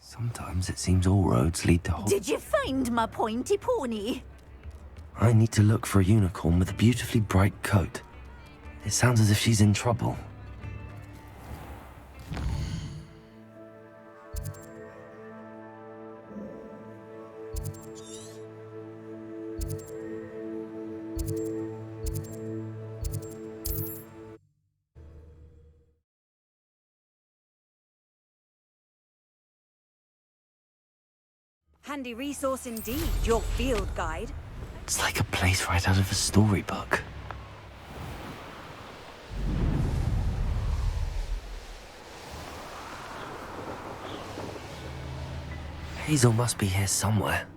Sometimes it seems all roads lead to Hogwarts. Did you find my pointy pony? I need to look for a unicorn with a beautifully bright coat. It sounds as if she's in trouble. Handy resource indeed, your field guide. It's like a place right out of a storybook. Hazel must be here somewhere.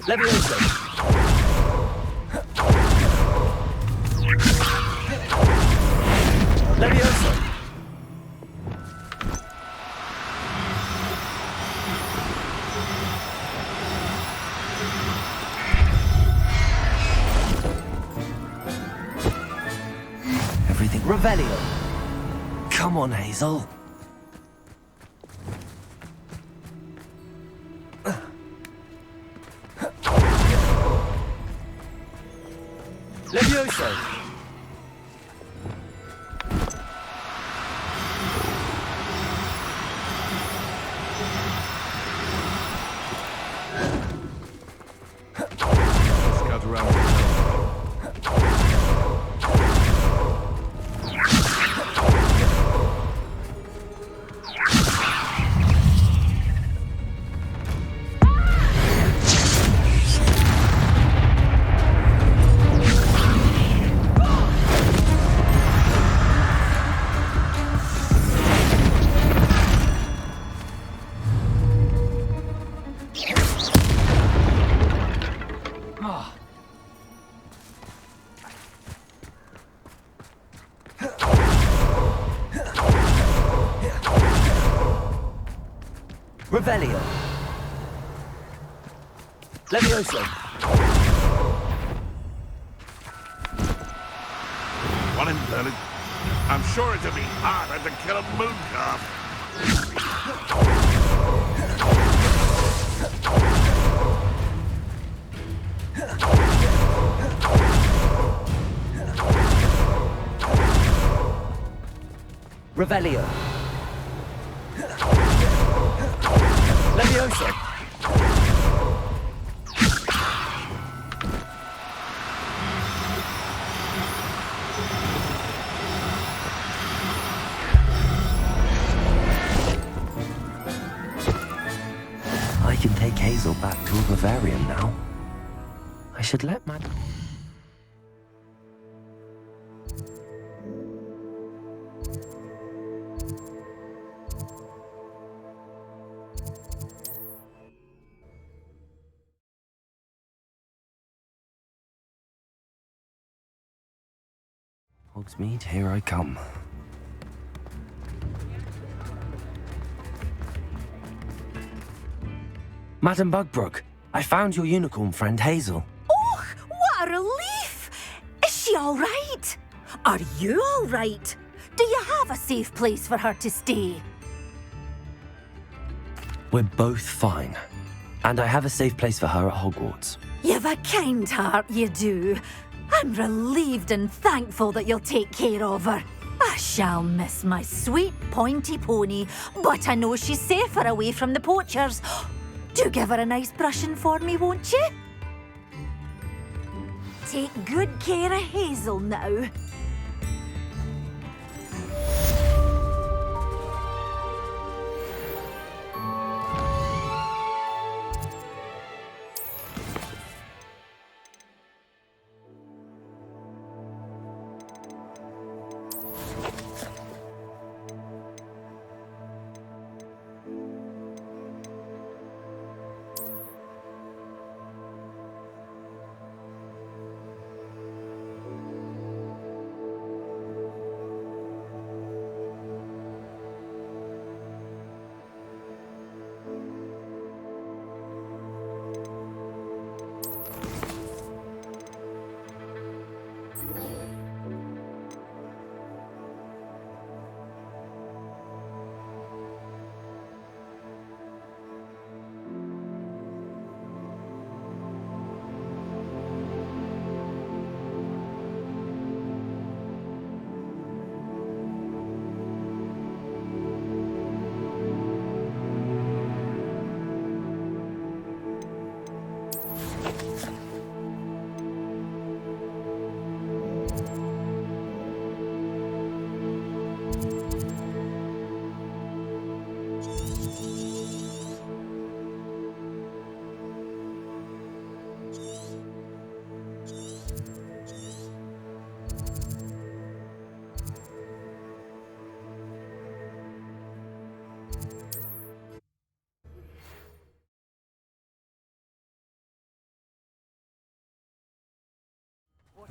Levioso! Levioso! Everything Revelio! Come on, Hazel! Levioso! Scout around. Revelio! Levioso! One in Berlin. I'm sure it'll be harder to kill a moon calf. Revelio! Levioso! I can take Hazel back to a Bavarian now. I should let my... Hogsmeade, here I come. Madam Bugbrook, I found your unicorn friend Hazel. Oh, what a relief! Is she all right? Are you all right? Do you have a safe place for her to stay? We're both fine. And I have a safe place for her at Hogwarts. You've a kind heart, you do. I'm relieved and thankful that you'll take care of her. I shall miss my sweet pointy pony, but I know she's safer away from the poachers. Do give her a nice brushing for me, won't you? Take good care of Hazel now.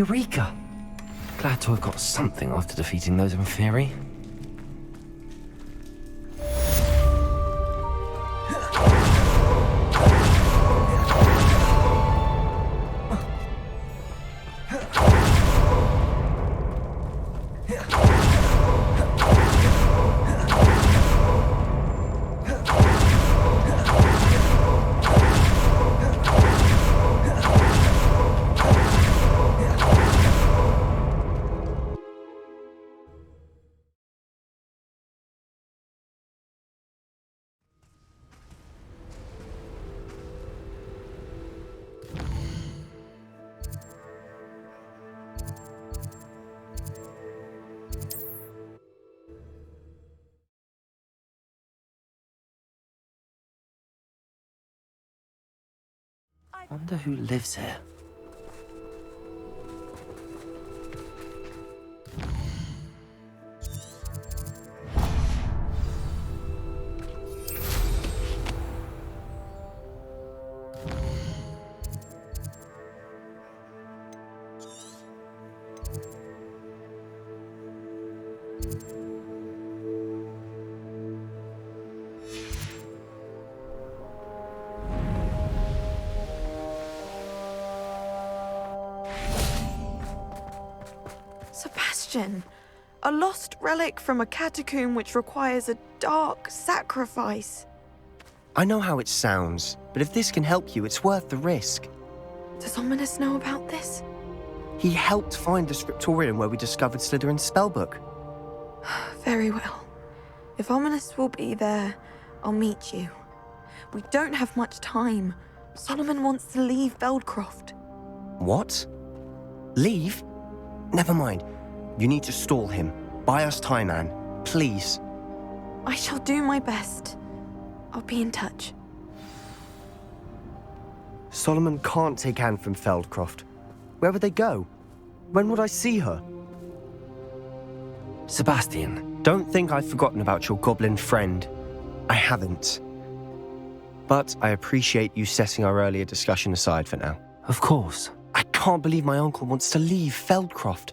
Eureka! Glad to have got something after defeating those Inferi. Wonder who lives here. Sebastian, a lost relic from a catacomb which requires a dark sacrifice. I know how it sounds, but if this can help you, it's worth the risk. Does Ominous know about this? He helped find the scriptorium where we discovered Slytherin's spellbook. Very well. If Ominous will be there, I'll meet you. We don't have much time. Solomon wants to leave Feldcroft. What? Leave? Never mind. You need to stall him. Buy us time, Anne. Please. I shall do my best. I'll be in touch. Solomon can't take Anne from Feldcroft. Where would they go? When would I see her? Sebastian. Don't think I've forgotten about your goblin friend. I haven't. But I appreciate you setting our earlier discussion aside for now. Of course. I can't believe my uncle wants to leave Feldcroft.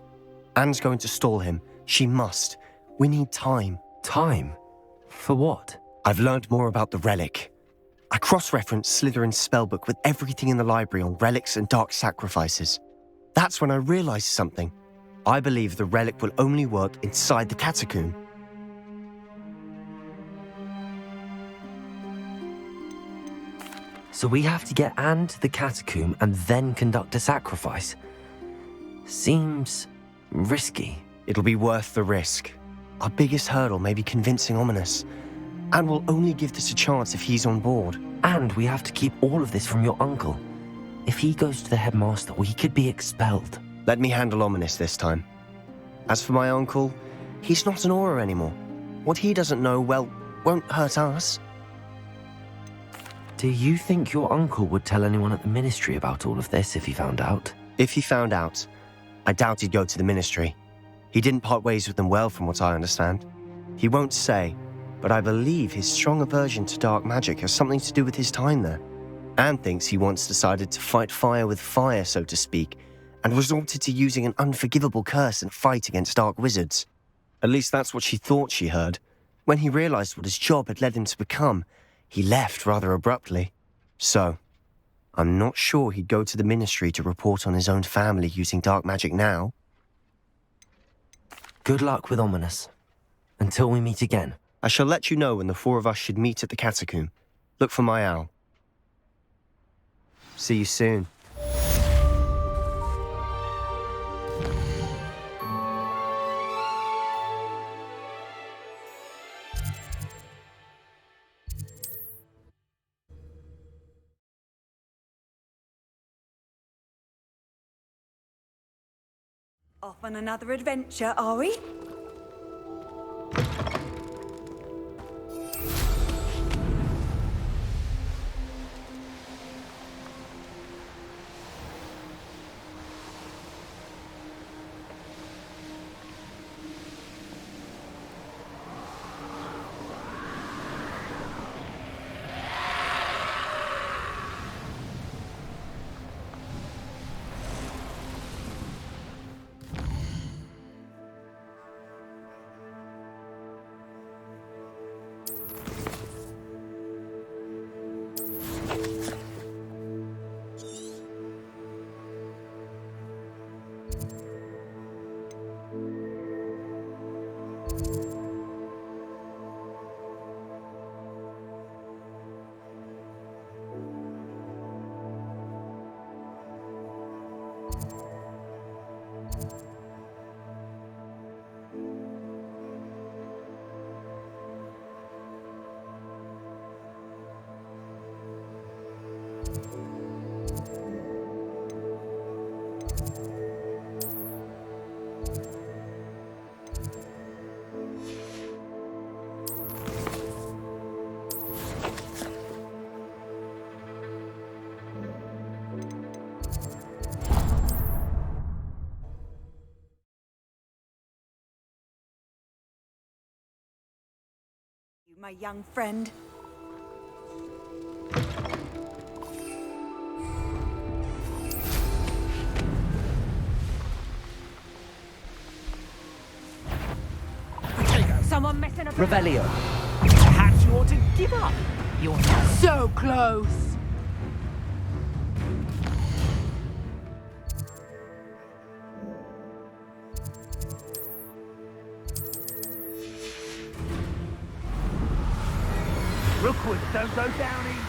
Anne's going to stall him. She must. We need time. Time? For what? I've learned more about the relic. I cross-referenced Slytherin's spellbook with everything in the library on relics and dark sacrifices. That's when I realized something. I believe the relic will only work inside the catacomb. So we have to get Anne to the catacomb and then conduct a sacrifice. Seems risky. It'll be worth the risk. Our biggest hurdle may be convincing Ominous. And we'll only give this a chance if he's on board. And we have to keep all of this from your uncle. If he goes to the headmaster, we could be expelled. Let me handle Ominous this time. As for my uncle, he's not an Auror anymore. What he doesn't know, well, won't hurt us. Do you think your uncle would tell anyone at the ministry about all of this if he found out? If he found out, I doubt he'd go to the ministry. He didn't part ways with them well, from what I understand. He won't say, but I believe his strong aversion to dark magic has something to do with his time there. Anne thinks he once decided to fight fire with fire, so to speak, and resorted to using an unforgivable curse in a fight against dark wizards. At least that's what she thought she heard. When he realized what his job had led him to become, he left rather abruptly. So, I'm not sure he'd go to the ministry to report on his own family using dark magic now. Good luck with Ominous. Until we meet again. I shall let you know when the four of us should meet at the catacomb. Look for my owl. See you soon. Off on another adventure, are we? My young friend. Someone messing up. Revelio. Perhaps you ought to give up. You're so close. Rookwoods don't go down easy.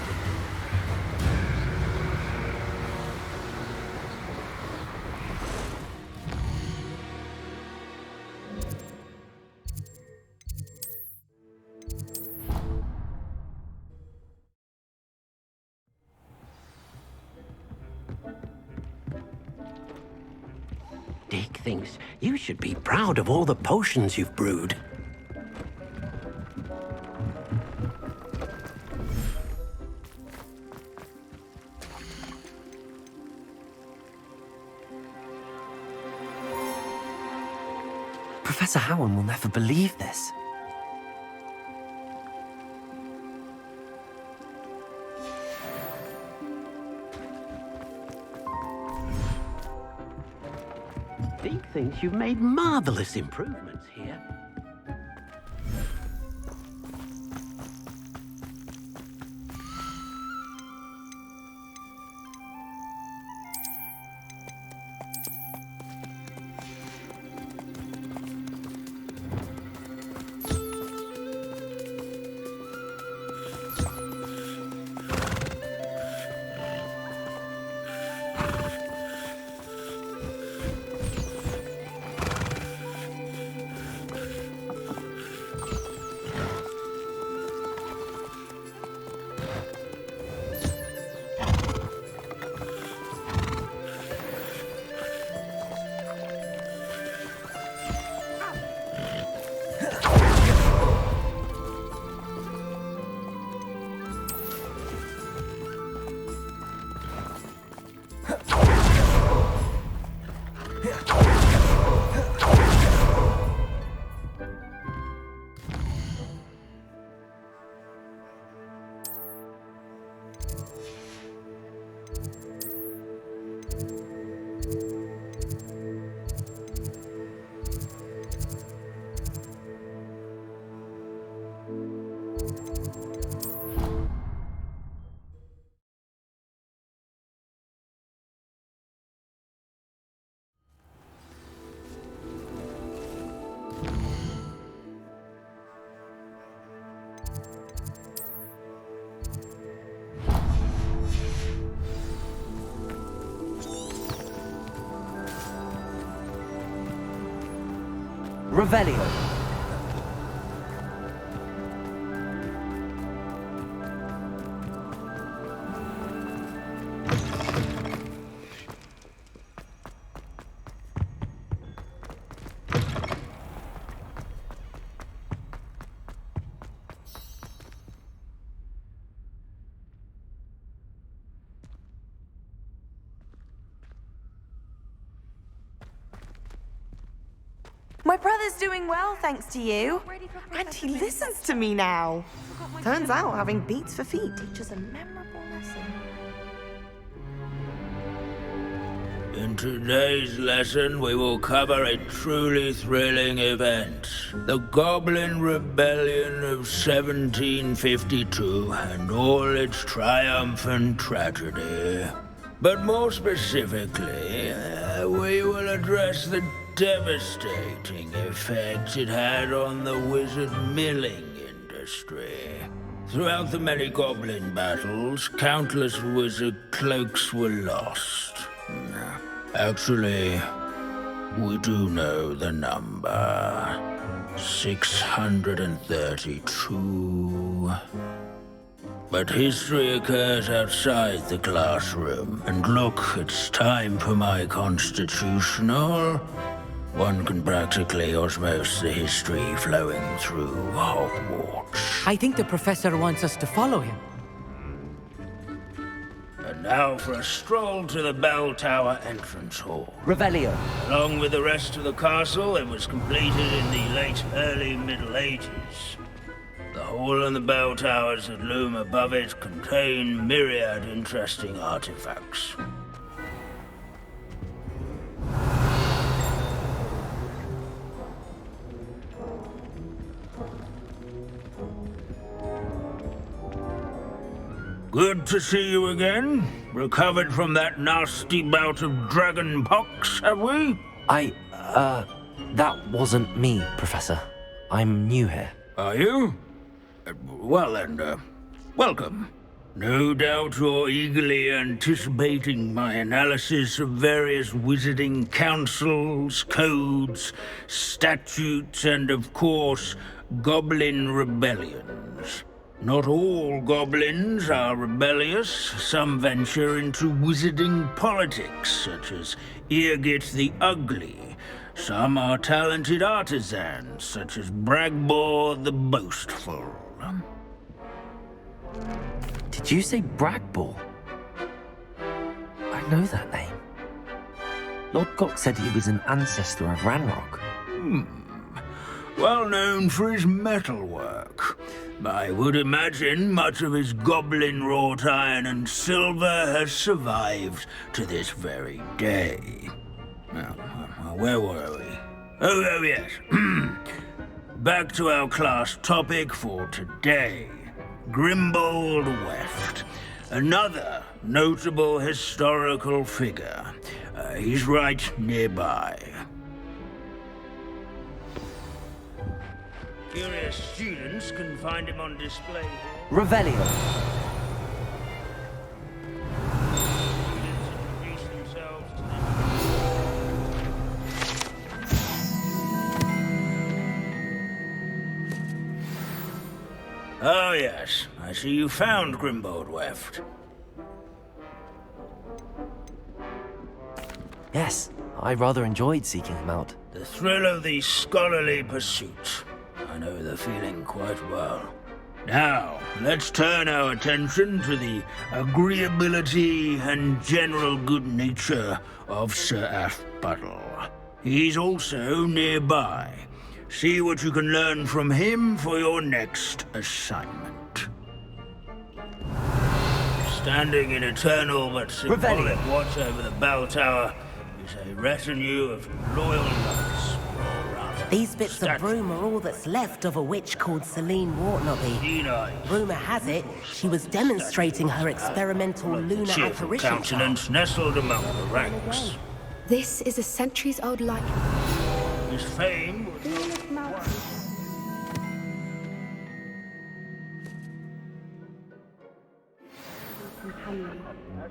Dick thinks you should be proud of all the potions you've brewed. Professor Howard will never believe this. Dick thinks you've made marvelous improvements here. Revelio. My brother's doing well, thanks to you. And he listens to me now. Turns out having beats for feet teaches a memorable lesson. In today's lesson, we will cover a truly thrilling event. The Goblin Rebellion of 1752 and all its triumphant tragedy. But more specifically, we will address the devastating effect it had on the wizard milling industry. Throughout the many goblin battles, countless wizard cloaks were lost. Actually, we do know the number. 632. But history occurs outside the classroom. And look, it's time for my constitutional. One can practically osmose the history flowing through Hogwarts. I think the professor wants us to follow him. And now for a stroll to the bell tower entrance hall. Revelio. Along with the rest of the castle, it was completed in the late early Middle Ages. The hall and the bell towers that loom above it contain myriad interesting artifacts. Good to see you again. Recovered from that nasty bout of dragon pox, have we? That wasn't me, Professor. I'm new here. Are you? Well then, welcome. No doubt you're eagerly anticipating my analysis of various wizarding councils, codes, statutes, and of course, goblin rebellions. Not all goblins are rebellious. Some venture into wizarding politics, such as Irgit the Ugly. Some are talented artisans, such as Bragbor the Boastful. Did you say Bragbor? I know that name. Lord Gok said he was an ancestor of Ranrock. Well known for his metalwork. I would imagine much of his goblin-wrought iron and silver has survived to this very day. Now, where were we? Oh yes. Back to our class topic for today. Grimbold Weft. Another notable historical figure. He's right nearby. Curious students can find him on display here. Revelio. Introduce themselves to them. Oh yes, I see you found Grimbold Weft. Yes, I rather enjoyed seeking him out. The thrill of the scholarly pursuit. I know the feeling quite well. Now, let's turn our attention to the agreeability and general good nature of Sir Athbuttle. He's also nearby. See what you can learn from him for your next assignment. Standing in eternal but symbolic watch over the bell tower is a retinue of loyal knights. These bits of broom are all that's left of a witch called Celine Wartnobby. Rumour has it, she was demonstrating her experimental lunar apparition countenance nestled among the ranks. This is a centuries-old likeness. His fame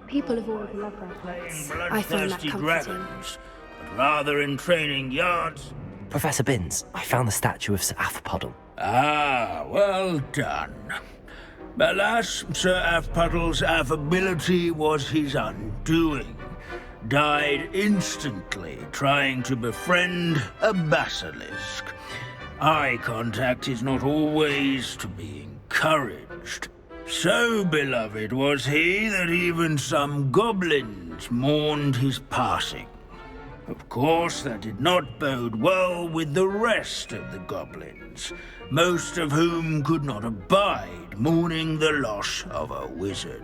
People have always loved their pets. I find that comforting. Dragons, but rather in training yards. Professor Binns, I found the statue of Sir Athpuddle. Ah, well done. Alas, Sir Athpuddle's affability was his undoing. Died instantly trying to befriend a basilisk. Eye contact is not always to be encouraged. So beloved was he that even some goblins mourned his passing. Of course, that did not bode well with the rest of the goblins, most of whom could not abide mourning the loss of a wizard.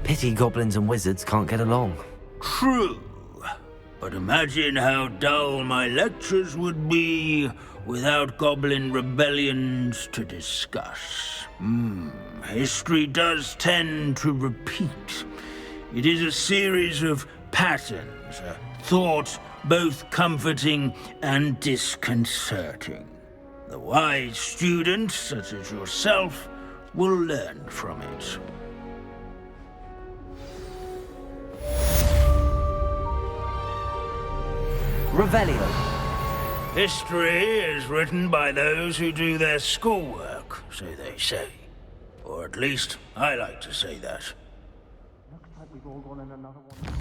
Pity goblins and wizards can't get along. True, but imagine how dull my lectures would be without goblin rebellions to discuss. History does tend to repeat. It is a series of patterns is a thought both comforting and disconcerting. The wise student, such as yourself, will learn from it. Revelio. History is written by those who do their schoolwork, so they say. Or at least, I like to say that. Looks like we've all gone in another one.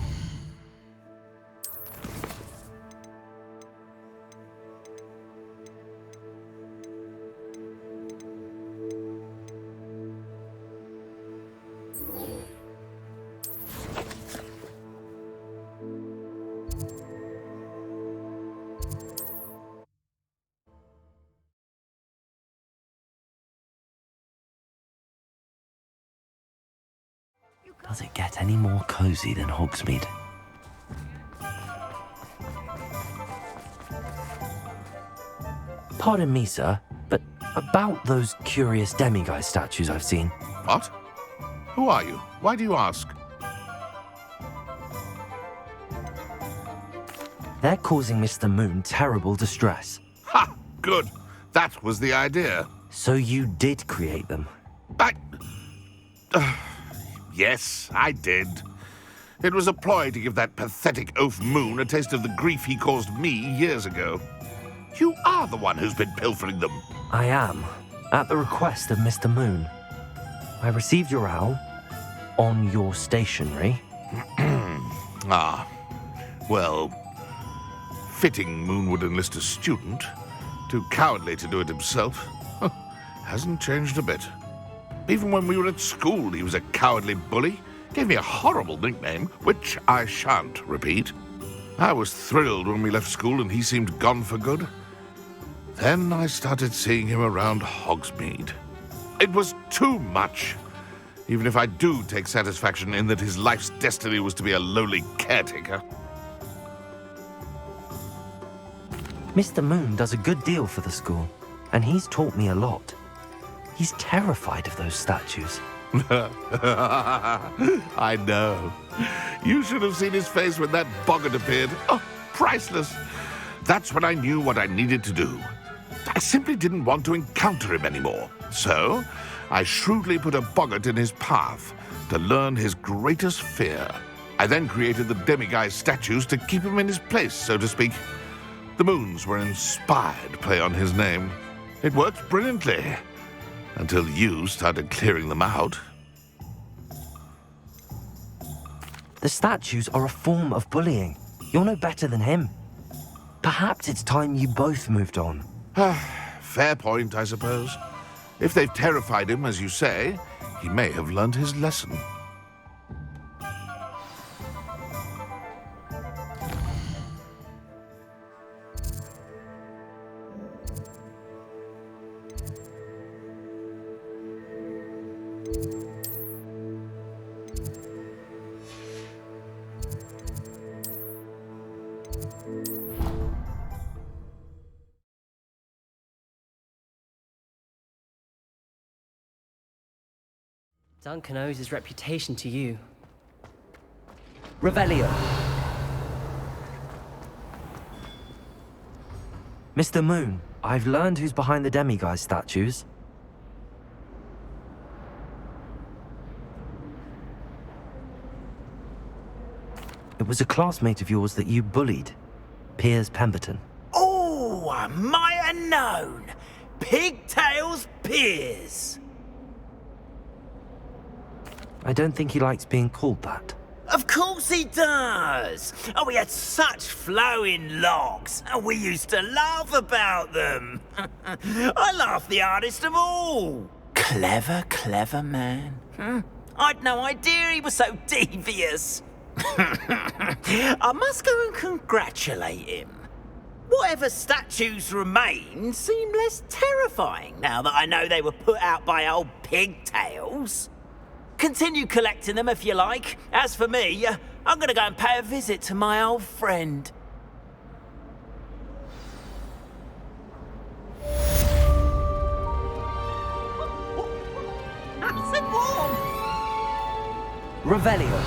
Does it get any more cozy than Hogsmeade? Pardon me, sir, but about those curious demiguise statues I've seen. What? Who are you? Why do you ask? They're causing Mr. Moon terrible distress. Ha! Good. That was the idea. So you did create them? Yes, I did. It was a ploy to give that pathetic oaf Moon a taste of the grief he caused me years ago. You are the one who's been pilfering them. I am, at the request of Mr. Moon. I received your owl on your stationery. Ah, well, fitting Moon would enlist a student. Too cowardly to do it himself. Hasn't changed a bit. Even when we were at school, he was a cowardly bully. Gave me a horrible nickname, which I shan't repeat. I was thrilled when we left school and he seemed gone for good. Then I started seeing him around Hogsmeade. It was too much. Even if I do take satisfaction in that his life's destiny was to be a lowly caretaker. Mr. Moon does a good deal for the school, and he's taught me a lot. He's terrified of those statues. I know. You should have seen his face when that boggart appeared. Oh, priceless. That's when I knew what I needed to do. I simply didn't want to encounter him anymore. So, I shrewdly put a boggart in his path to learn his greatest fear. I then created the demiguise statues to keep him in his place, so to speak. The moons were an inspired play on his name. It worked brilliantly. Until you started clearing them out. The statues are a form of bullying. You're no better than him. Perhaps it's time you both moved on. Fair point, I suppose. If they've terrified him, as you say, he may have learned his lesson. Duncan owes his reputation to you. Revelio. Mr. Moon, I've learned who's behind the demiguise statues. It was a classmate of yours that you bullied, Piers Pemberton. Oh, I might have known. Pigtails Piers. I don't think he likes being called that. Of course he does. Oh, he had such flowing locks, and we used to laugh about them. I laughed the hardest of all. Clever, clever man. I'd no idea he was so devious. I must go and congratulate him. Whatever statues remain seem less terrifying now that I know they were put out by old pigtails. Continue collecting them if you like. As for me, I'm going to go and pay a visit to my old friend. Nice and warm. Revelio.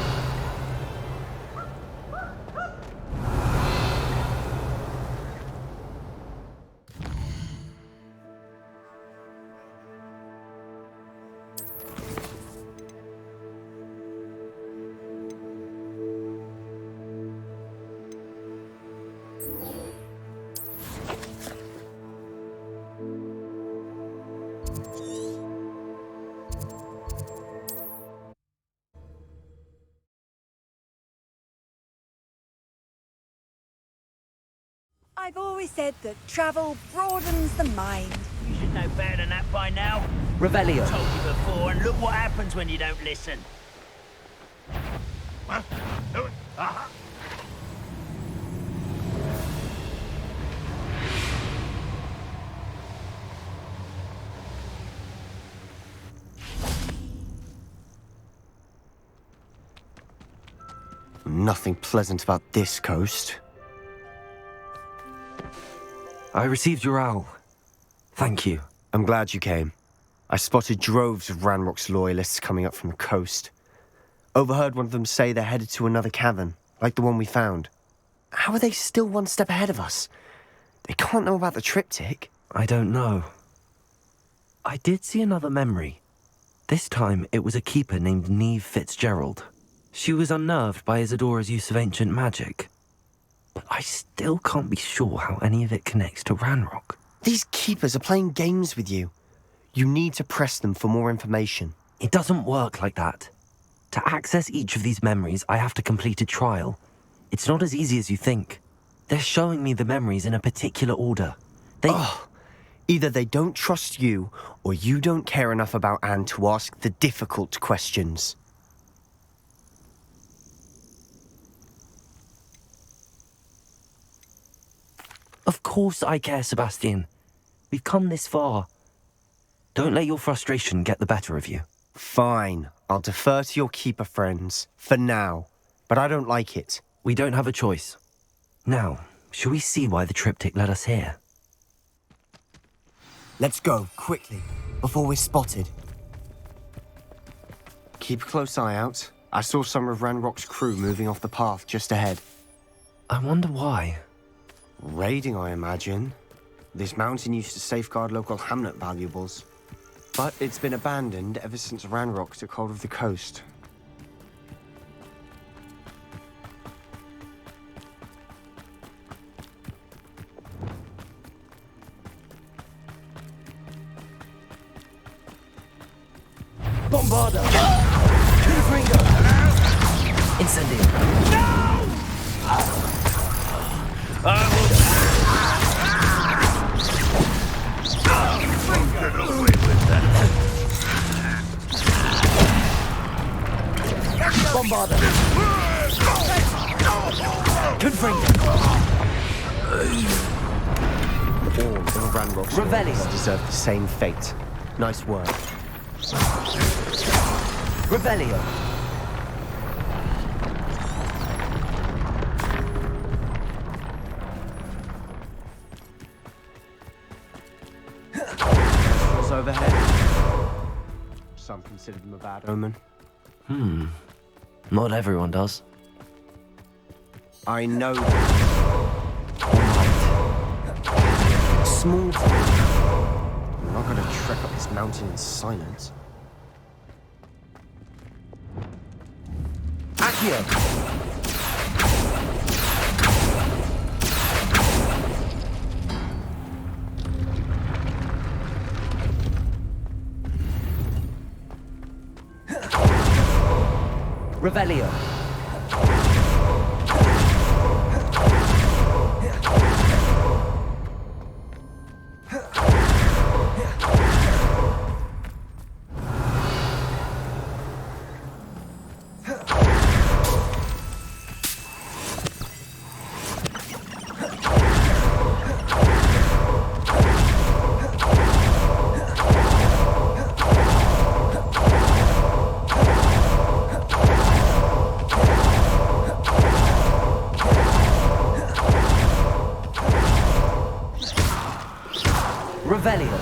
I've always said that travel broadens the mind. You should know better than that by now. Revelio. I told you before, and look what happens when you don't listen. Nothing pleasant about this coast. I received your owl. Thank you. I'm glad you came. I spotted droves of Ranrock's loyalists coming up from the coast. Overheard one of them say they're headed to another cavern, like the one we found. How are they still one step ahead of us? They can't know about the triptych. I don't know. I did see another memory. This time, it was a keeper named Neve Fitzgerald. She was unnerved by Isadora's use of ancient magic. But I still can't be sure how any of it connects to Ranrock. These keepers are playing games with you. You need to press them for more information. It doesn't work like that. To access each of these memories, I have to complete a trial. It's not as easy as you think. They're showing me the memories in a particular order. Either they don't trust you, or you don't care enough about Anne to ask the difficult questions. Of course I care, Sebastian. We've come this far. Don't let your frustration get the better of you. Fine. I'll defer to your keeper friends, for now. But I don't like it. We don't have a choice. Now, shall we see why the triptych led us here? Let's go, quickly, before we're spotted. Keep a close eye out. I saw some of Ranrock's crew moving off the path just ahead. I wonder why. Raiding, I imagine. This mountain used to safeguard local hamlet valuables. But it's been abandoned ever since Ranrock took hold of the coast. Bombarda! Confringo! Incendio! No! I will... Get away with that. Bombarda! Confringo! All of Ranrock's Revelio deserve the same fate. Nice work. Revelio! Overhead. Some consider them a bad omen. Not everyone does. I know that. Small talk. I'm not going to trek up this mountain in silence. Accio! Revelio. Revelio.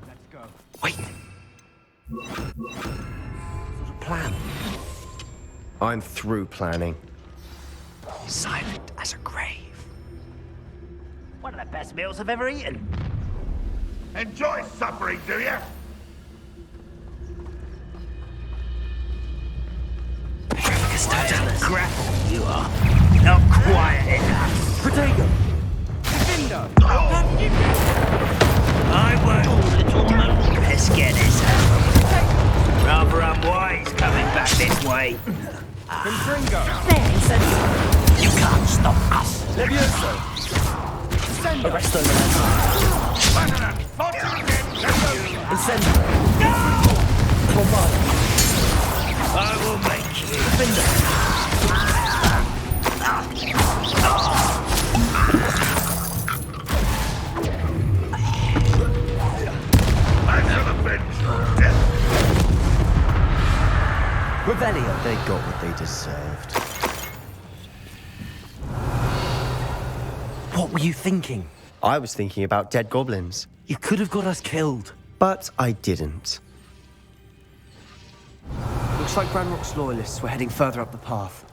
Let's go. Wait. Sort of plan. I'm through planning. Silent as a grave. One of the best meals I've ever eaten. Enjoy suffering, do you? Grapple, you are. Not quiet enough. Protego! Defendo! Revelio! I won't, little moon pest get this home. Rather unwise coming back this way. Confringo! Thanks, and You can't stop us. Levioso! Sendo! Arresto Incendio! Bombarda! I will make you. Revelio! They got what they deserved. What were you thinking? I was thinking about dead goblins, You could have got us killed. but I didn't. Looks like Ranrock's loyalists were heading further up the path.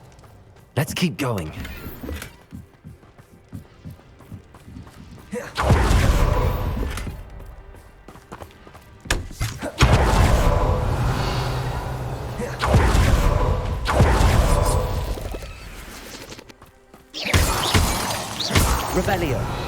Let's keep going. Revelio!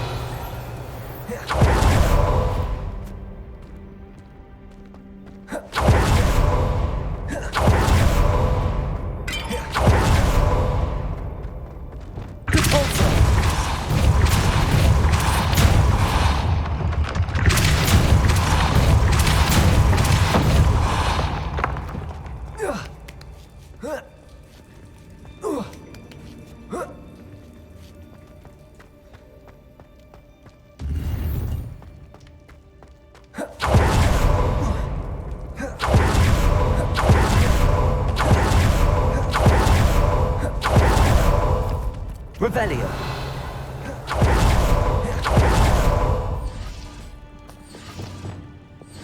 Revelio!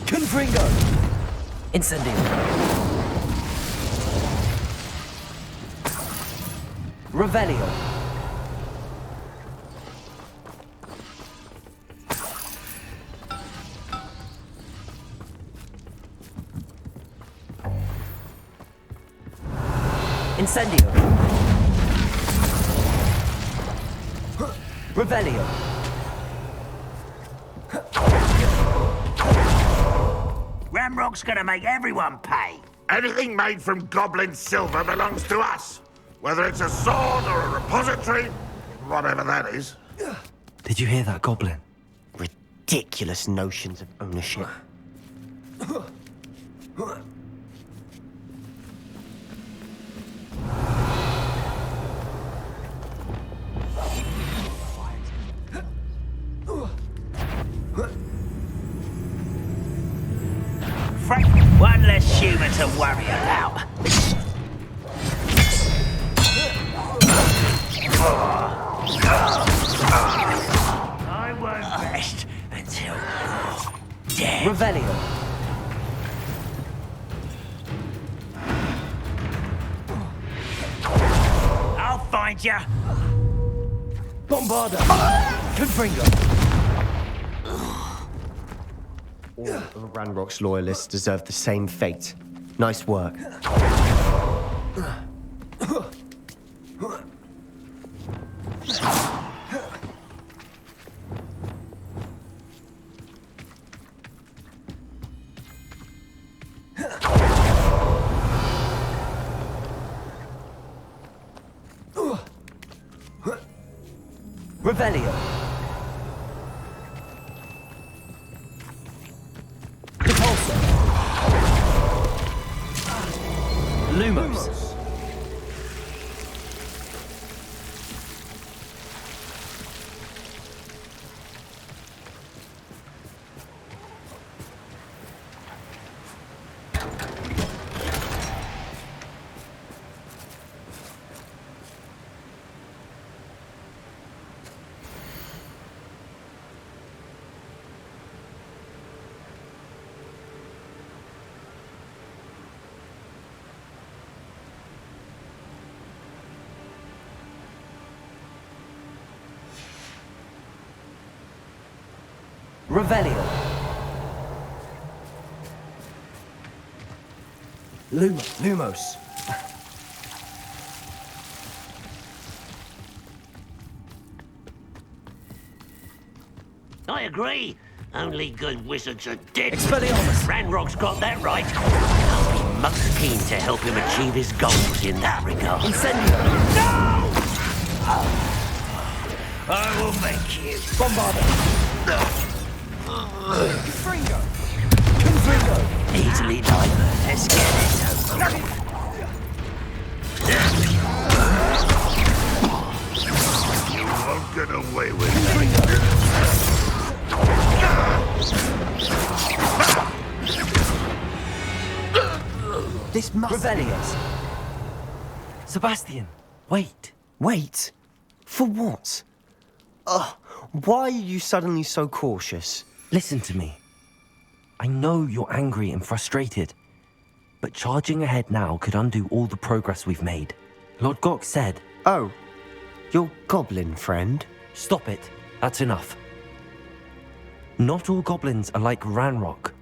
Confringo! Incendio! Revelio! Incendio! Revelio! Ramrock's gonna make everyone pay. Anything made from goblin silver belongs to us. Whether it's a sword or a repository, whatever that is. Did you hear that, Goblin? Ridiculous notions of ownership. Frank, one less human to worry about. I won't rest until you're dead. Revelio! I'll find ya. Bombarda! Confringo! All of Ranrock's loyalists deserve the same fate. Nice work. Revelio! Repulsor! Lumos! Revelio! Lumos! I agree. Only good wizards are dead. Expelliarmus! Ranrock's got that right. I'll be most keen to help him achieve his goals in that regard. Incendio! No! I will make you. Bombarda! Confringo! Confringo! Easily done. Let's get it. You won't get away with it. This must Revelio! Sebastian, wait. Wait? For what? Why are you suddenly so cautious? Listen to me. I know you're angry and frustrated, but charging ahead now could undo all the progress we've made. Lord Gok said... Oh, your goblin friend? Stop it. That's enough. Not all goblins are like Ranrock.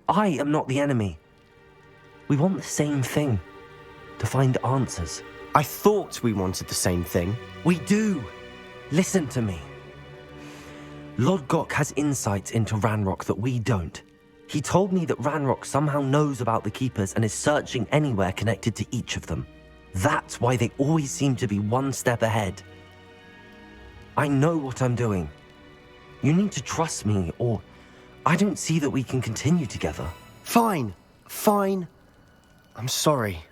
I am not the enemy. We want the same thing. To find answers. I thought we wanted the same thing. We do. Listen to me. Lord Gok has insights into Ranrock that we don't. He told me that Ranrock somehow knows about the Keepers and is searching anywhere connected to each of them. That's why they always seem to be one step ahead. I know what I'm doing. You need to trust me, or I don't see that we can continue together. Fine. Fine. I'm sorry.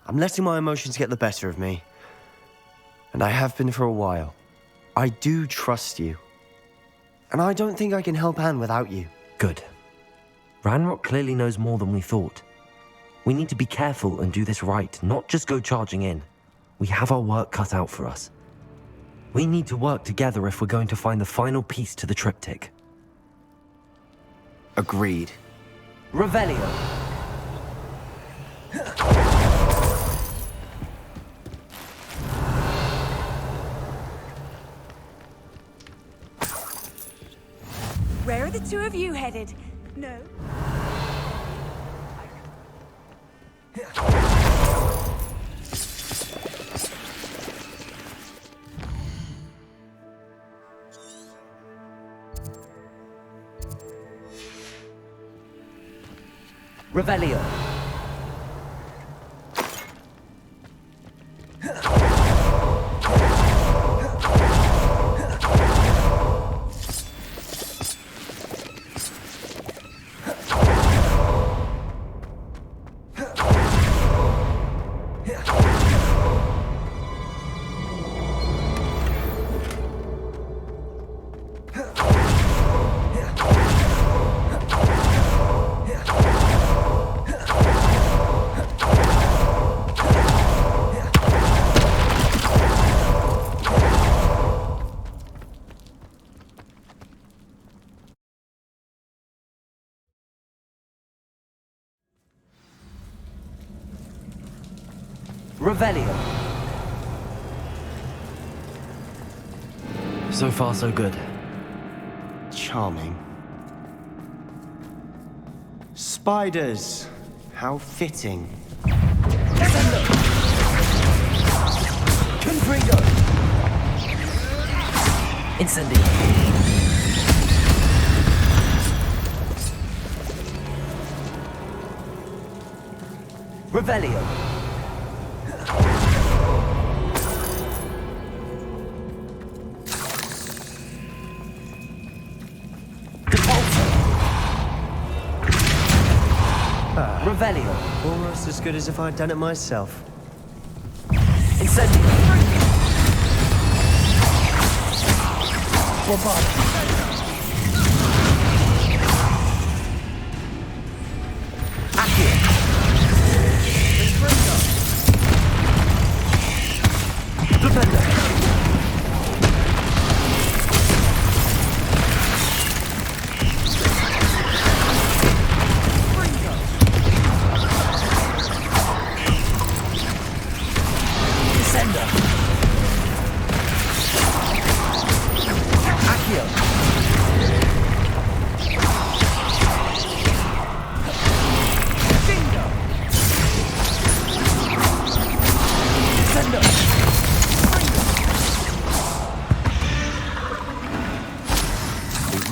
I'm letting my emotions get the better of me. And I have been for a while. I do trust you. And I don't think I can help Anne without you. Good. Ranrock clearly knows more than we thought. We need to be careful and do this right, not just go charging in. We have our work cut out for us. We need to work together if we're going to find the final piece to the triptych. Agreed. Revelio! Where are the two of you headed? No? Revelio! Revelio! So far, so good. Charming. Spiders! How fitting. Confringo! Incendio! Revelio! Revelio! Almost as good as if I'd done it myself. Incendio! Bombarda!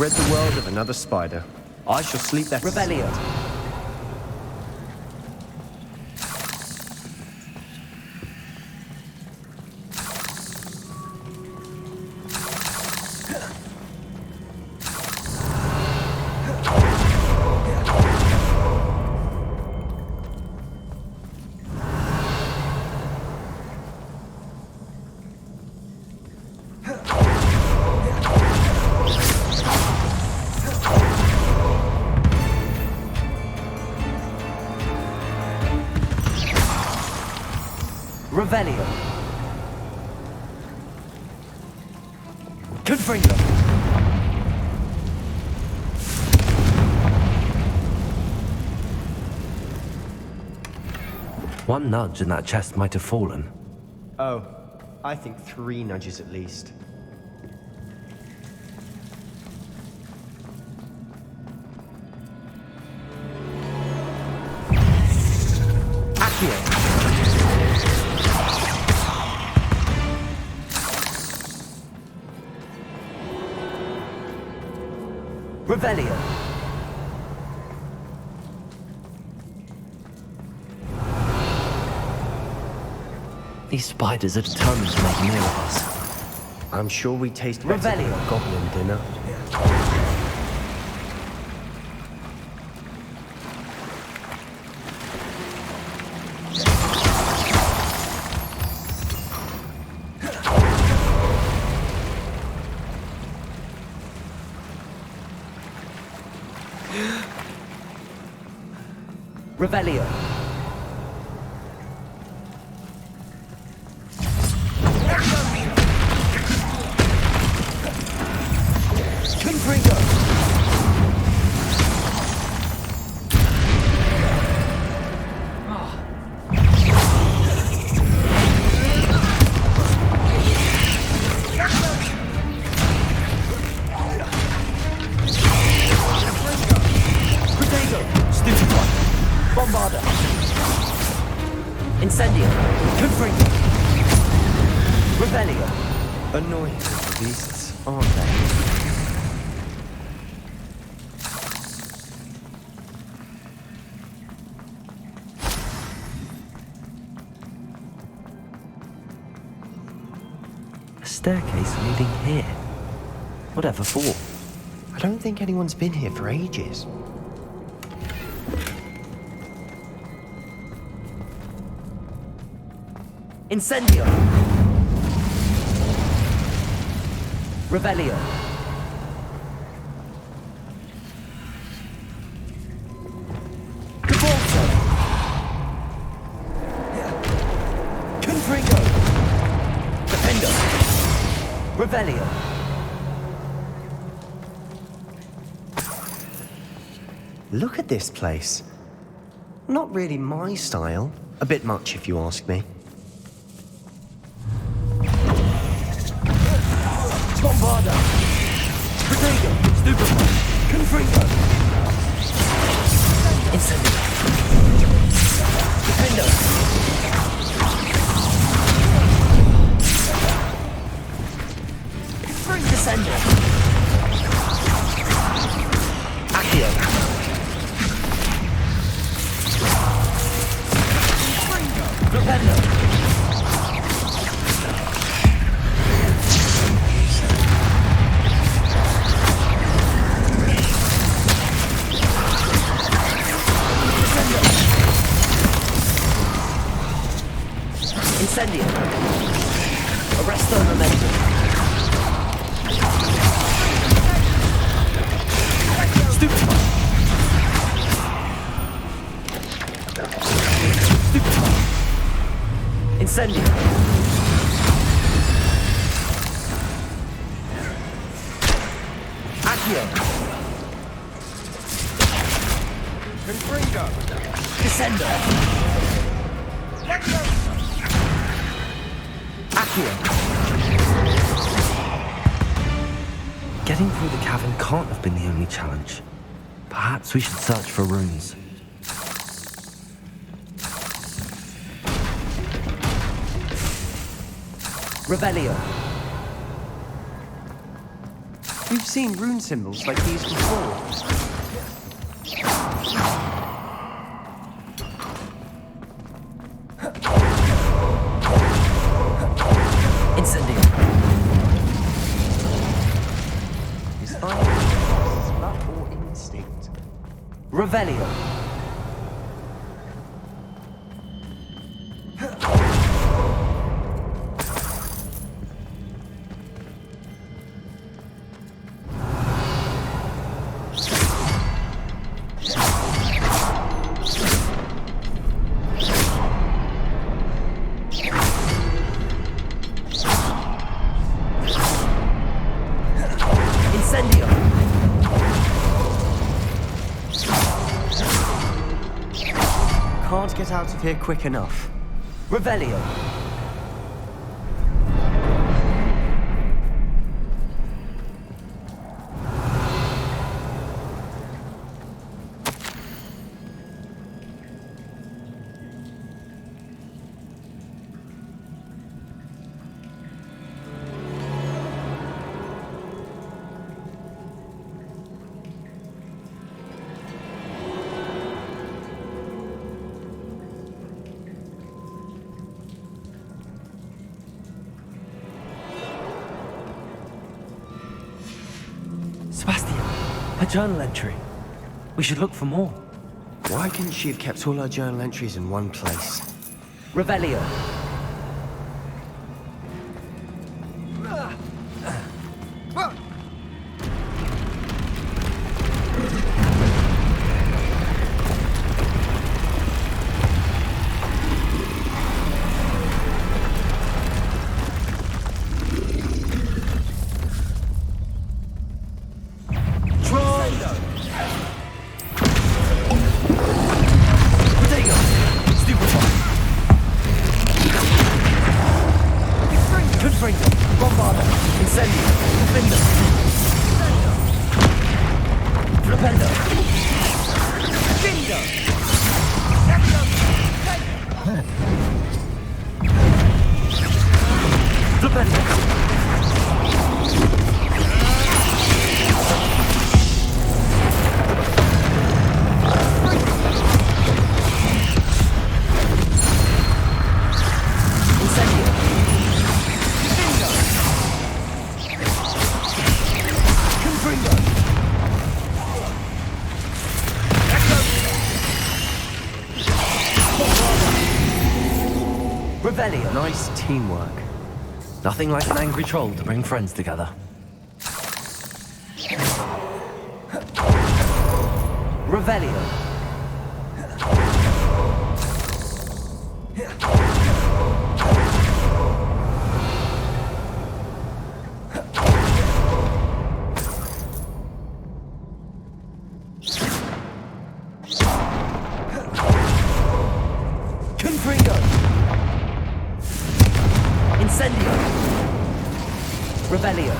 rid the world of another spider. I shall sleep better. Revelio. Revelio. Confringo. One nudge and that chest might have fallen. Oh, I think 3 nudges at least. Accio. Revelio. These spiders are determined to make a meal of us. I'm sure we taste better Revelio. than a goblin dinner. Revelio. Confringo. Stupid one. Bombarda. Incendio. Confringo. Revelio. Annoying little beasts, aren't they? A staircase leading here. Whatever for? I don't think anyone's been here for ages. Incendio. Revelio. Cabalto. Confringo. Defendo. Revelio. Look at this place. Not really my style. A bit much, if you ask me. Bombarda. Protego. Stupefy. Confringo. Incendio. Defendo. Descendo. Accio. Defendo. Incendio. Arresto momentum. Stupefy. Stupefy. Incendio. Accio. Confringo. Descendo. Accio. Getting through the cavern can't have been the only challenge. Perhaps we should search for runes. Revelio. We've seen rune symbols like these before. Incendio. His final response is blood or instinct. Revelio. Incendio. Can't get out of here quick enough. Revelio. Sebastian, a journal entry. We should look for more. Why couldn't she have kept all her journal entries in one place? Revelio. Revelio. Nice teamwork. Nothing like an angry troll to bring friends together. Revelio. Confringo. Incendio. Revelio.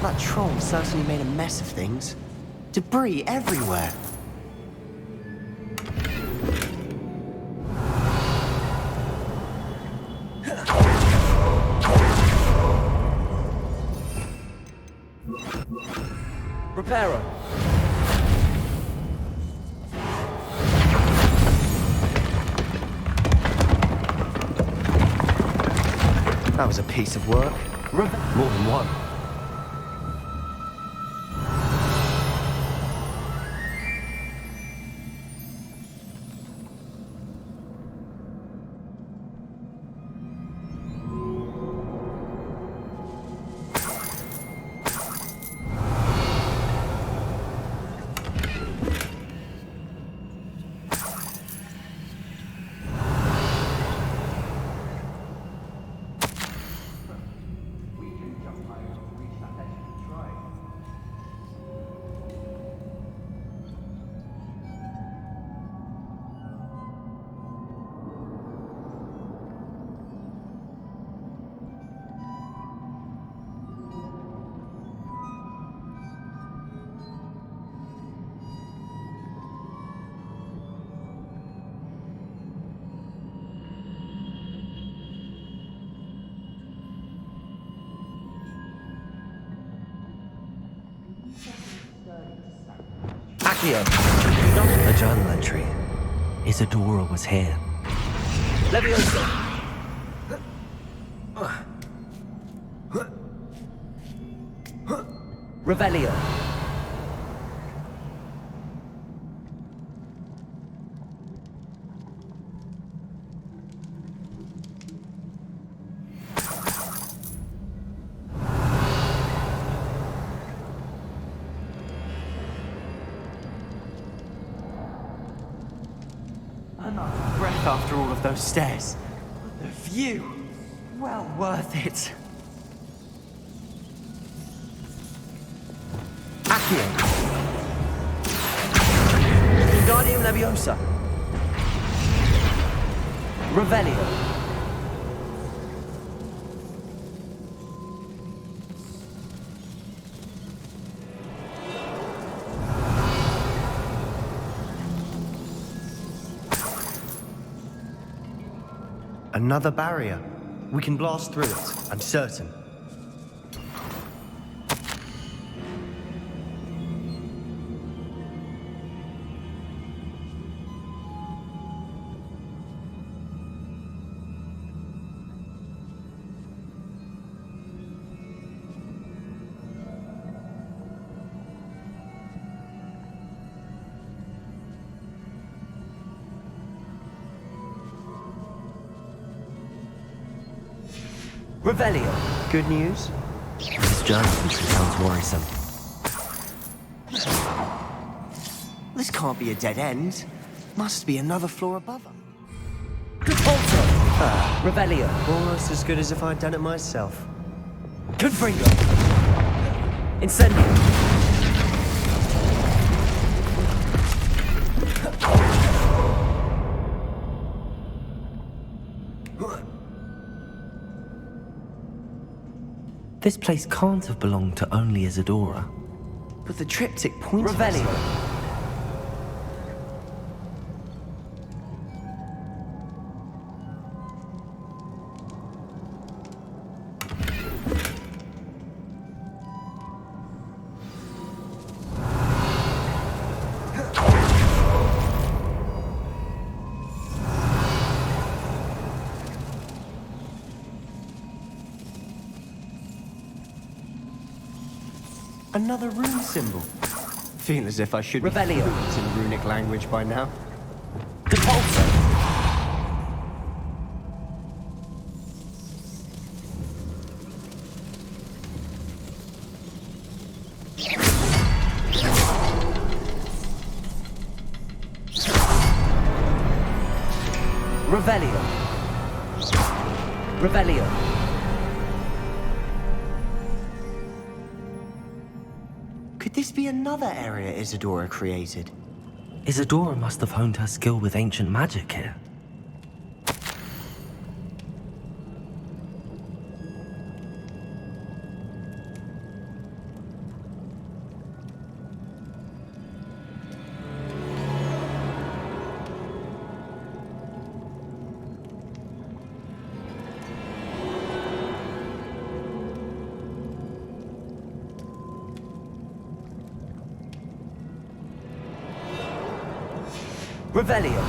That troll certainly made a mess of things. Debris everywhere. Reparo. That was a piece of work. More than one. Accio. A journal entry. Isadora was here. Leviosa. Revelio. I'm out of breath after all of those stairs. The view, well worth it. Accio. Wingardium Leviosa. Revelio. Another barrier. We can blast through it, I'm certain. Revelio. Good news? This journal entry sounds worrisome. This can't be a dead end. Must be another floor above us. Repulsor. Revelio. Almost as good as if I'd done it myself. Confringo. Incendio. This place can't have belonged to only Isadora. But the triptych points. Revelio. Another rune symbol. Feel as if I should Revelio. be fluent in runic language by now. Repulsor. Revelio. Revelio. Could this be another area Isadora created? Isadora must have honed her skill with ancient magic here. Revelio.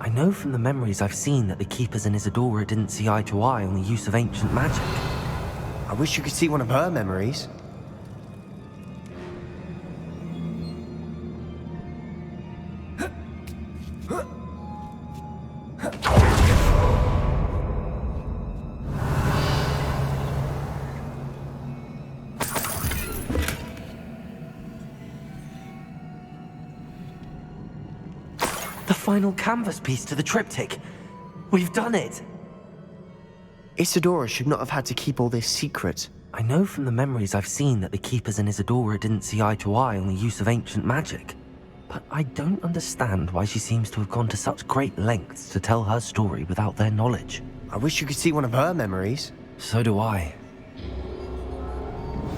I know from the memories I've seen that the Keepers and Isadora didn't see eye to eye on the use of ancient magic. I wish you could see one of her memories. The final canvas piece to the triptych. We've done it! Isadora should not have had to keep all this secret. I know from the memories I've seen that the Keepers and Isadora didn't see eye to eye on the use of ancient magic. But I don't understand why she seems to have gone to such great lengths to tell her story without their knowledge. I wish you could see one of her memories. So do I.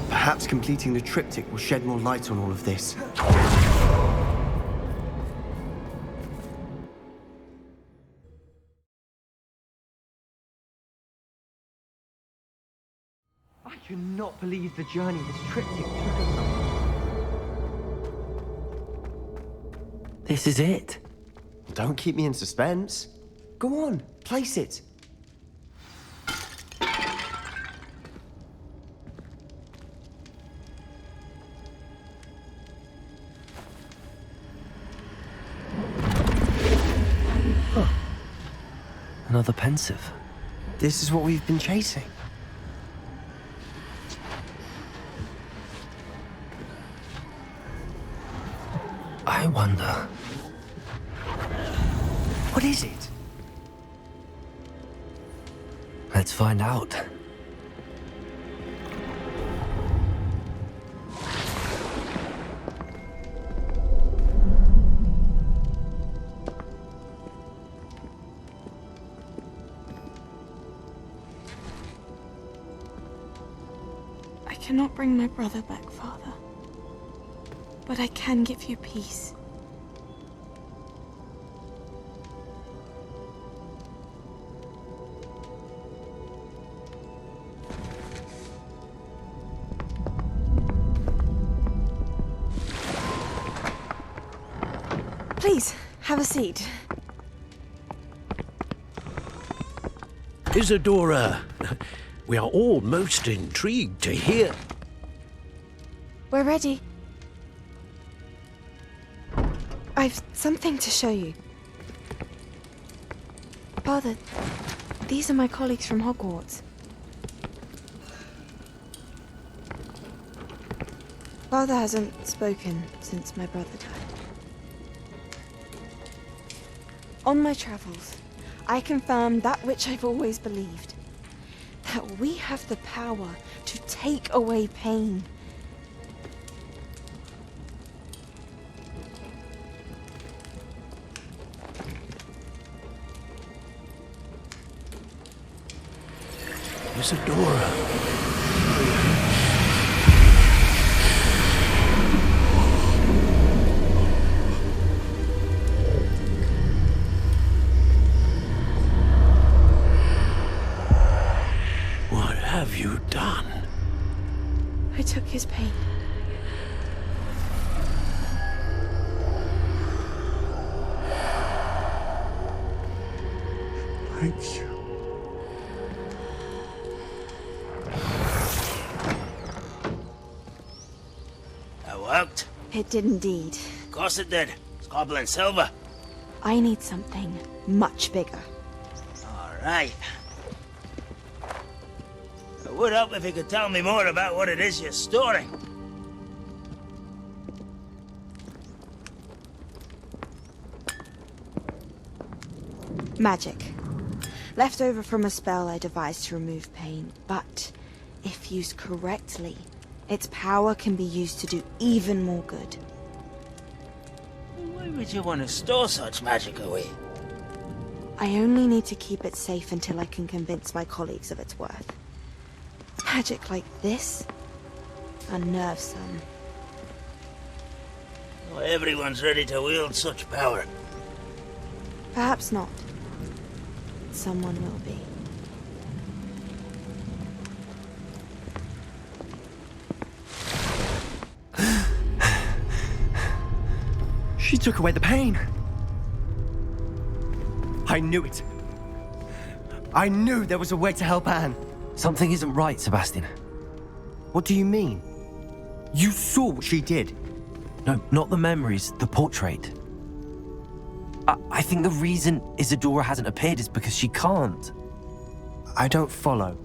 Perhaps completing the triptych will shed more light on all of this. I cannot believe the journey this triptych took us on. This is it. Don't keep me in suspense. Go on, place it. Another pensive. This is what we've been chasing. I wonder. What is it? Let's find out. I cannot bring my brother back, Father. But I can give you peace. Please, have a seat. Isadora, we are all most intrigued to hear. We're ready. I've something to show you. Father, these are my colleagues from Hogwarts. Father hasn't spoken since my brother died. On my travels, I confirmed that which I've always believed. That we have the power to take away pain. Isadora. What have you done? I took his pain. Thank you. That worked. It did indeed. Of course it did. It's goblin silver. I need something much bigger. All right. It would help if you could tell me more about what it is you're storing. Magic. Left over from a spell I devised to remove pain, but if used correctly, its power can be used to do even more good. Why would you want to store such magic away? I only need to keep it safe until I can convince my colleagues of its worth. Magic like this unnerves some. Not everyone's ready to wield such power. Perhaps not. Someone will be. She took away the pain. I knew it. I knew there was a way to help Anne. Something isn't right, Sebastian. What do you mean? You saw what she did. No, not the memories, the portrait. I think the reason Isadora hasn't appeared is because she can't. I don't follow.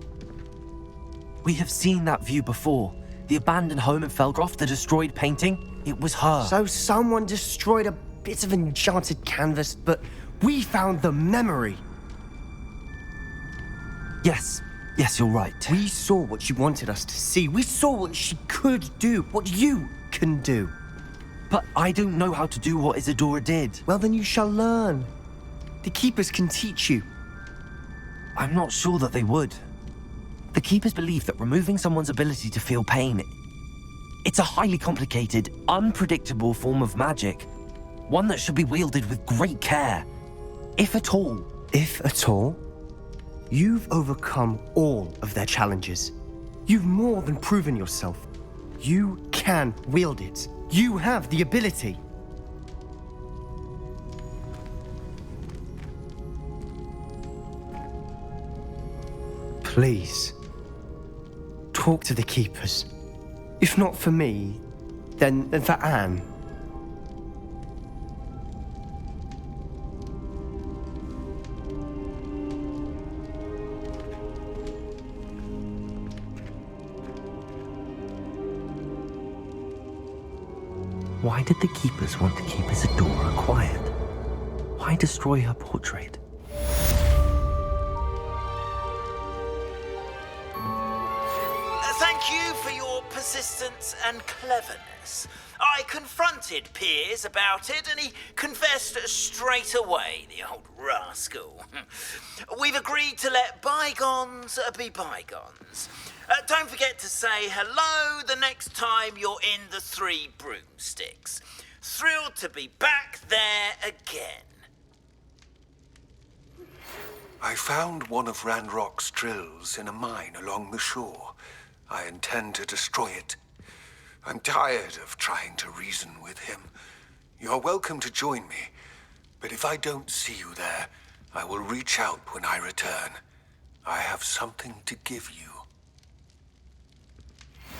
We have seen that view before. The abandoned home in Felgroth, the destroyed painting, it was her. So someone destroyed a bit of enchanted canvas, but we found the memory. Yes, you're right. We saw what she wanted us to see. We saw what she could do, what you can do. But I don't know how to do what Isadora did. Well, then you shall learn. The Keepers can teach you. I'm not sure that they would. The Keepers believe that removing someone's ability to feel pain, it's a highly complicated, unpredictable form of magic. One that should be wielded with great care. If at all. If at all? You've overcome all of their challenges. You've more than proven yourself. You can wield it. You have the ability. Please. Talk to the keepers. If not for me, then for Anne. Why did the keepers want to keep Isadora quiet? Why destroy her portrait? Thank you for your persistence and cleverness. I confronted Piers about it, and he confessed straight away, the old rascal. We've agreed to let bygones be bygones. Don't forget to say hello the next time you're in the Three Broomsticks. Thrilled to be back there again. I found one of Ranrock's drills in a mine along the shore. I intend to destroy it. I'm tired of trying to reason with him. You're welcome to join me, but if I don't see you there, I will reach out when I return. I have something to give you.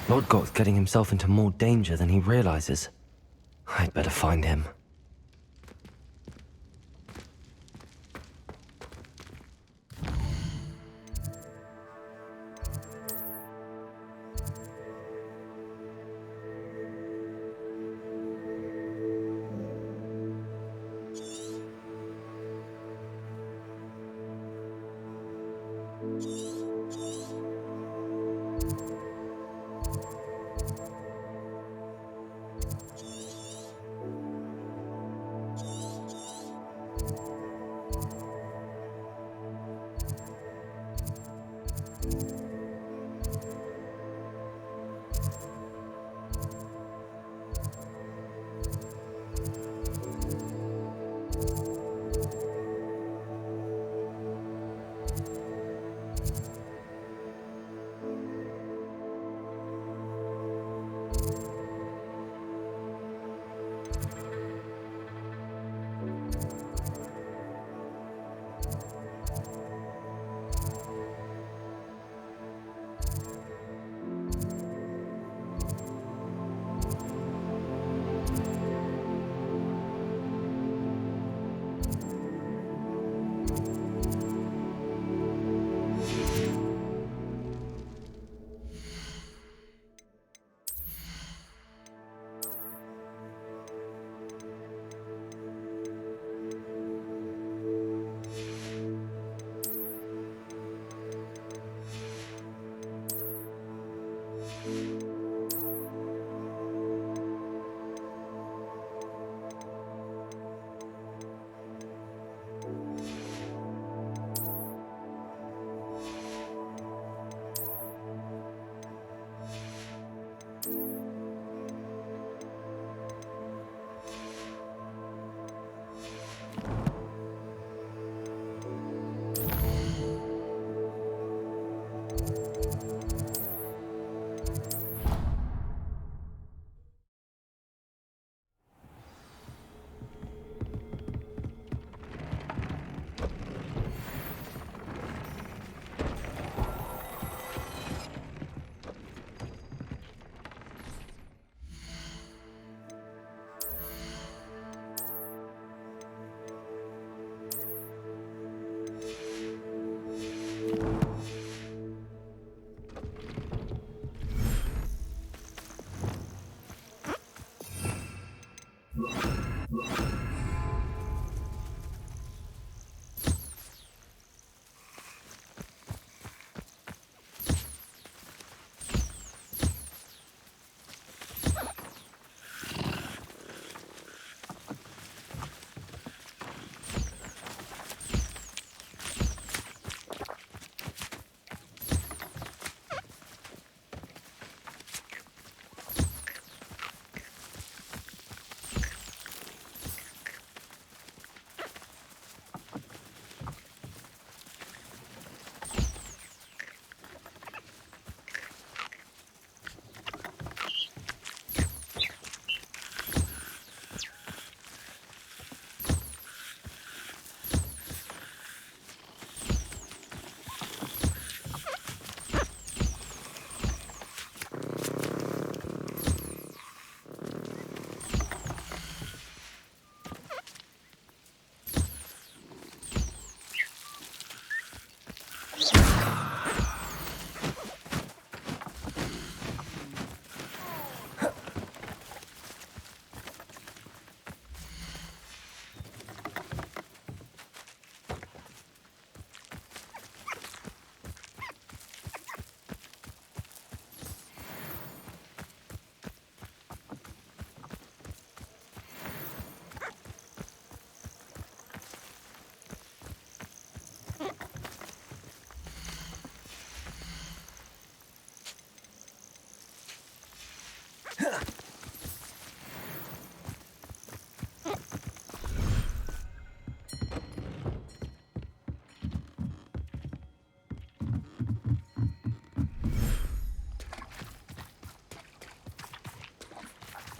Lord Got's getting himself into more danger than he realizes. I'd better find him.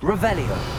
Revelio.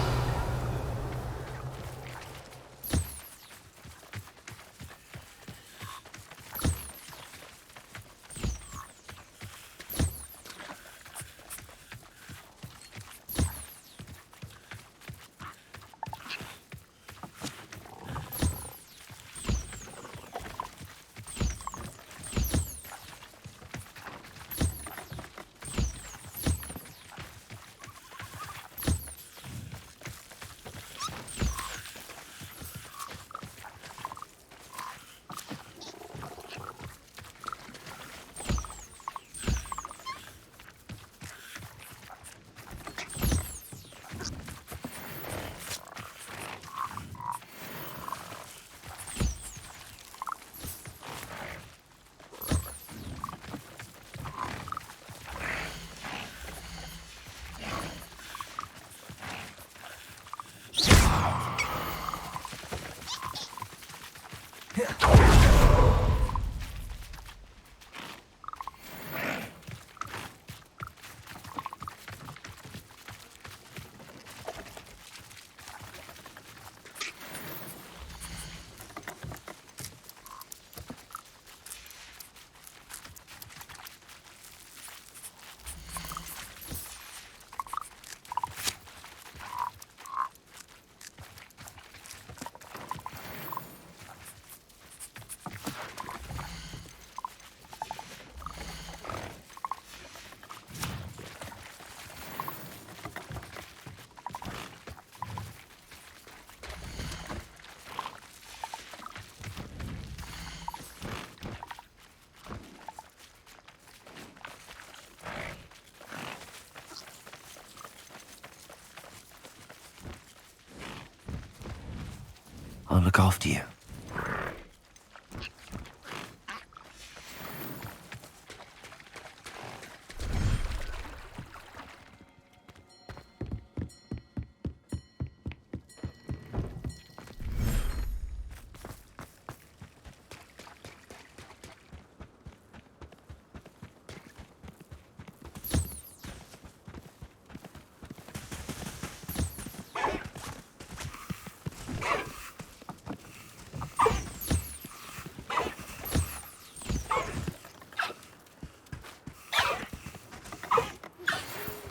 I'll look after you.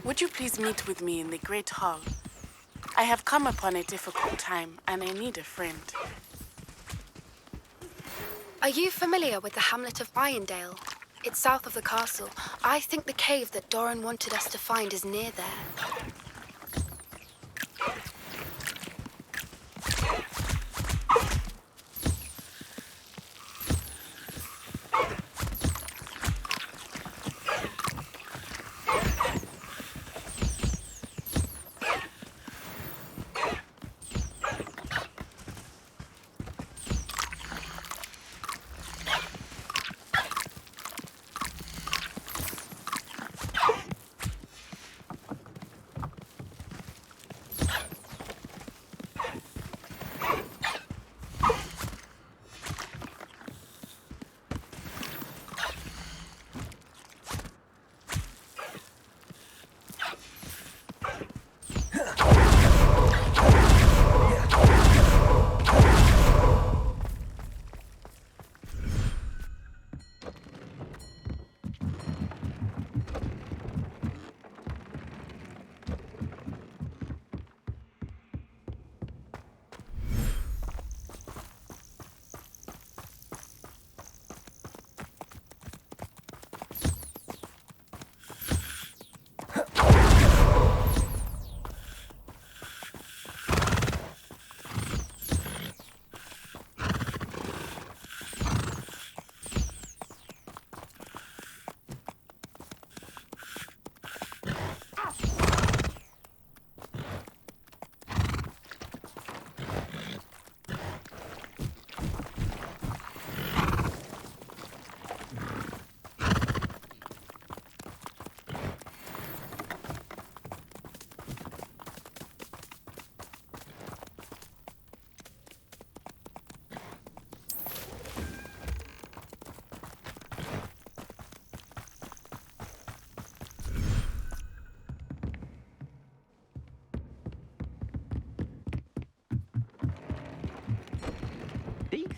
Would you please meet with me in the Great Hall? I have come upon a difficult time, and I need a friend. Are you familiar with the hamlet of Irondale? It's south of the castle. I think the cave that Doran wanted us to find is near there.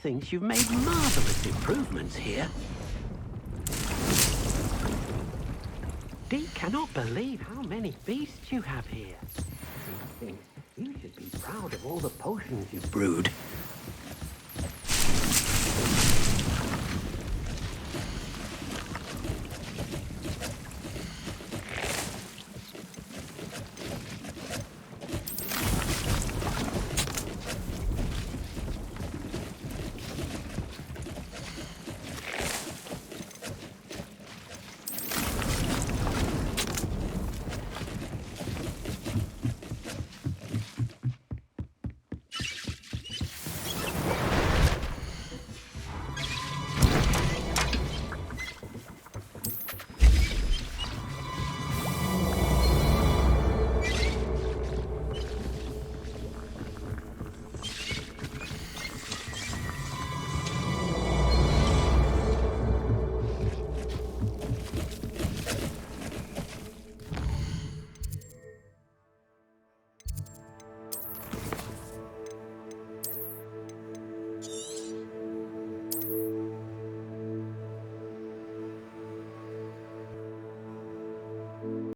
thinks you've made marvellous improvements here. Dee cannot believe how many beasts you have here. He thinks you should be proud of all the potions you've brewed.